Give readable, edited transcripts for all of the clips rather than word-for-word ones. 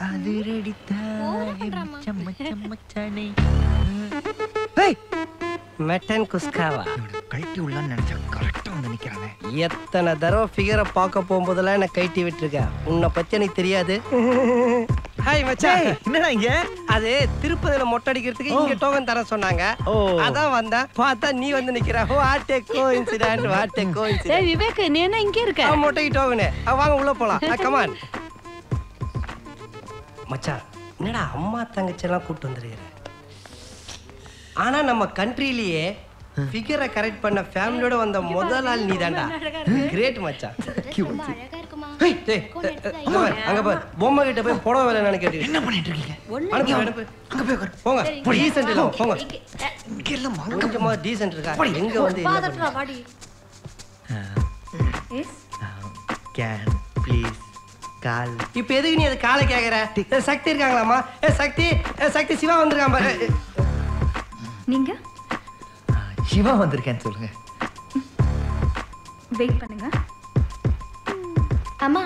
அது ரெடித்தானே மட்டன் குஸ்காவா கழட்டி உள்ளான்னு நினைச்சா கரெக்டா வந்து நிக்கிறானே. எத்தனை தடவை ஃபிகரை பார்க்க போகும்போதெல்லாம் என்ன கைட்டி விட்டுருக்க. உன்னை பத்தி எனக்கு தெரியாது. ஹாய் மச்சான், என்னடா இங்க? அது திருப்பதியில மொட்டை அடிக்கிறதுக்கு இங்க டோக்கன் தர சொன்னாங்க. அதான் வந்தேன். பார்த்தா நீ வந்து நிக்கிற. What a coincident, what a coincident. ஏய் விவேக், நீ என்ன இங்க இருக்க? மொட்டைக்கு டோக்கன். வாங்க உள்ள போலாம். Come on. மச்சான், என்னடா அம்மா தங்கச்சி எல்லாம் கூட்டி வந்திருக்கிற? ஆனா நம்ம கண்ட்ரிலேயே ஃபிகரை கரெக்ட் பண்ண ஃபேமிலியோட வந்த முதல் ஆள் நீதான்டா. கிரேட் மச்சான். அங்க பாரு, பொம்மை கிட்ட போய் புடவை வேலைன்னு கேட்டு என்ன பண்ணிட்டு இருக்கீங்க? அனுப்பு. அங்க போய் உட்காரு. போங்க. டீசன்ட் இல்ல போங்க. இங்க எல்லாம் கொஞ்சமா டீசன்ட் இருக்கா? எங்க வந்து என்ன வாடி. Yes can please call. இப்ப எதுக்கு நீ அது காலை கேக்குற? சக்தி இருக்காங்களாமா? சக்தி, சக்தி சிவா வந்திருக்கான் பாரு. நீங்க சிவா வந்திருக்கேன்னு சொல்லுங்க. வெயிட் பண்ணுங்க. அம்மா,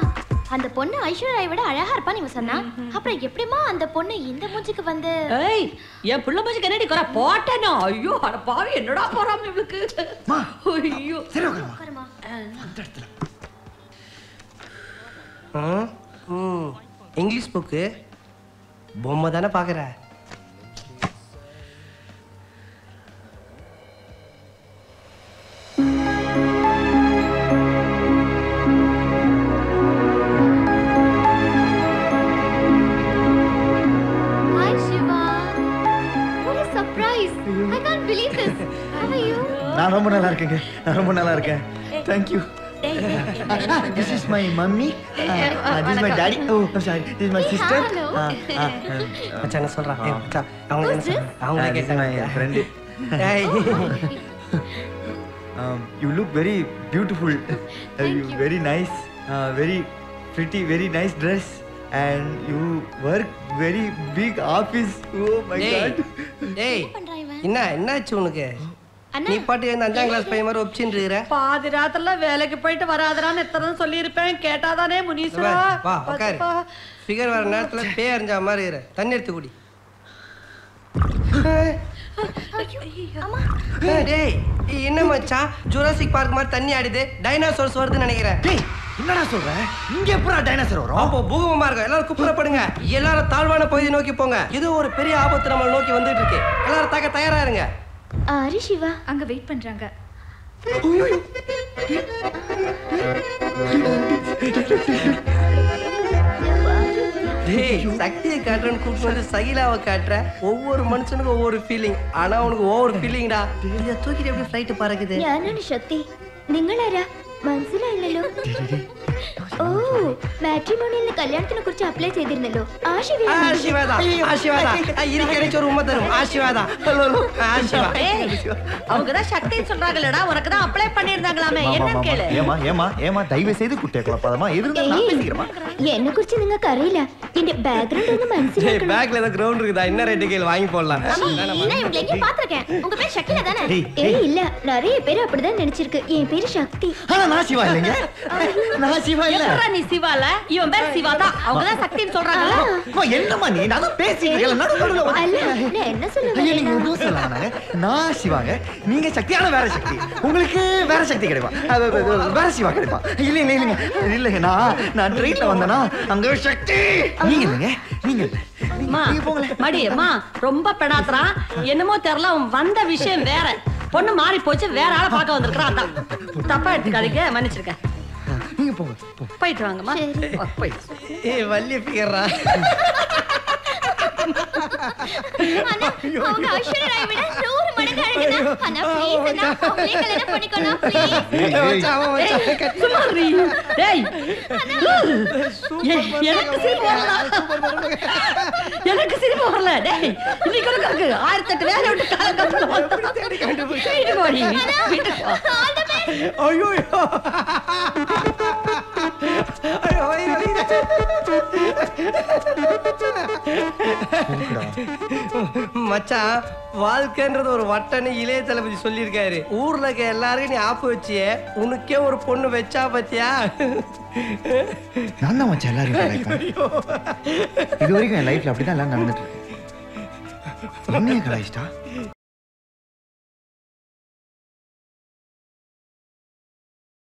அந்த பொண்ணு ஐஸ்வர்யாவை விட அழகா இருப்பான்னு இவன் சொன்னா. அப்புறம் எப்படிமா அந்த பொண்ணு இந்த மூஞ்சிக்கு வந்து? ஏய், என் புள்ள மூஞ்சி கண்ணாடி கொற போட்டேனோ. ஐயோ அட பாவி, என்னடா போறாம இவளுக்கு. ஐயோ சரி உட்காருமா. அந்த இடத்துல இங்கிலீஷ் புக்கு பொம்மை தானே பாக்குற? நான் ரொம்ப நல்லா இருக்கேங்க. நான் ரொம்ப நல்லா இருக்கேன். Thank you. This is my mummy. This is my daddy. Oh, I'm sorry. This is my sister. மச்சான் என்ன சொல்றா? மச்சான் அவங்க என்ன சொல்றாங்க? அவங்க கேட்டாங்க. My friend. You look very beautiful. You very nice. Very pretty. Very nice dress. And you work very big office. Oh my God. டேய், என்னாச்சு உனக்கு? நீ பாட்டு இந்த 5ஆம் கிளாஸ் பையன் மாதிரி ஒப்ஷன் இருக்கற. பாதி ராத்திரல வேலைக்கு போயிட்டு வராதறான்னு எத்தனை சொல்லி இருப்பேன். கேட்டாதானே முனீஸ்வரா. வா உட்காரு. ஃபிகர் வர நேரத்துல பேய் அறிஞ்சா மாதிரி இரு. தண்ணி எடுத்து குடி. அம்மா, டேய் என்ன மச்சான், ஜுராசிக் பார்க் மாதிரி தண்ணி ஆடுது. டைனோசர்ஸ் வருதுன்னு நினைக்கிறேன். டேய் என்னடா சொல்ற? இங்க எப்பறா டைனோசர் வரும்? அப்போ பூகம்பமா இருக்கு. எல்லாரும் குப்புறப்படுங்க. எல்லாரும் தாழ்வான பகுதியை நோக்கி போங்க. இது ஒரு பெரிய ஆபத்து நம்மள நோக்கி வந்துட்டு இருக்கு. எல்லாரும் தாக்க தயாரா இருங்க. ஆரி சிவா அங்க வெயிட் பண்றாங்க. டேய், சக்தியை காட்டுறன்னு கூப்பிட்டு வந்து சகிலாவை காட்டுற. ஒவ்வொரு மனுஷனுக்கும் ஒவ்வொரு ஃபீலிங். ஆனா உனக்கு ஒவ்வொரு ஃபீலிங்டா. இதை தூக்கிட்டு எப்படி ஃப்ளைட் பறக்குது? ഞാനാണ് ശക്തി. നിങ്ങളാരാ? മനസ്സിലായില്ലല്ലോ. ഓ, മാട്രിമോണിയലിന് കല്യാണത്തിനെ കുറിച്ച് അപ്ലൈ ചെയ്തിരുന്നല്ലോ. ആശീർവാദ ഇരിക്കടിച്ച് ஒரு உம்மை தரும். ஆசீர்வாதா. அவங்க தான் சக்தி சொல்றாங்கலடா, உனக்கு தான் அப்ளை பண்ணிருந்தாங்களாமே. என்ன கேளு? ஏமா தயவு செய்து குட்டே குழப்பாதமா. எதுனா நான் பேசிக்கிறேன். എന്നെ കുറിച്ച് നിങ്ങൾക്ക് അറിയില്ല. ഇതിന്റെ ബാക്ക്ഗ്രൗണ്ട് ഒന്നും മനസ്സിലാക്കണം. பேக்ல ஏதோ கிரவுண்ட் இருக்குதா? என்ன ரேட் கேள் வாங்கி போடலாம். நான் இவங்களை எங்கேயும் பார்த்திருக்கேன். உங்க பேர் சக்தியா தானே? ஏய் இல்ல, நிறைய பேர் அப்படிதான் நினைச்சிருக்கு. என் பேரு சக்தி. ஆனா நான் சிவா இல்லைங்க. நான் சிவா இல்ல. எப்பறா நீ சிவால? இவன் பேர் சிவா தான். அவங்க தான் சக்தின்னு சொல்றாங்கல. அம்மா என்னம்மா நீ? நான் பேசிட்டே நடுவுல அல்ல, நான் என்ன சொல்றேன்? நீங்க எதுவும் சொல்லாம நான் சிவாங்க, நீங்க சக்தியான வேற சக்தி. உங்களுக்கு வேற சக்தி கிடைப்பா, வேற சிவா கிடைப்பா. இல்லைங்க நான் ட்ரெயின்ல வந்தேனா அங்க சக்தி. நீங்க இல்லைங்க, நீங்க போங்களே. மடியம்மா ரொம்ப பெடாத்றான். என்னமோ தெரியல, அவன் வந்த விஷயம் வேற. பொண்ணு மாறி போச்சு, வேற ஆளை பார்க்க வந்திருக்கான். தப்பா எடுத்துக்காதீங்க, மன்னிச்சிருக்கேன். நீங்க போங்க. போயிட்டு வாங்கம்மா. போயிட்டு. ஏய் வள்ளி ஃபிகர்ரா. அண்ணா, அவங்க ஐஸ்வர்யா விட 100 மடங்கு அழகுதான். அண்ணா ப்ளீஸ் அண்ணா, அவளே கல்யாணம் பண்ணிக்கணும் ப்ளீஸ். சுமாரி. டேய். எனக்கு சிரிப்பு வரல. எனக்கு சிரிப்பு வரல. டேய், இன்னைக்கு ஒரு கருக்கு 1008 வேலை விட்டு கால கத்துல வந்து தேடி கண்டுபிடிச்சு. வீட்டுக்கு வாடி. வீட்டுக்கு வா. ஐயோ மச்சான் வாழ்க்கைன்றது ஒரு வட்டன்னு இளைய தளபதி சொல்லியிருக்காரு. ஊர்ல இருக்க எல்லாரையும் நீ ஆப்பு வச்சியே, உனக்கே ஒரு பொண்ணு வச்சா பத்தியா? நான் தான் மச்சான் எல்லாரும் இது வரைக்கும் என் லைஃப்ல அப்படிதான் எல்லாம் நடந்துட்டு இருக்கு. என்னைய கலாய்ச்சிட்டா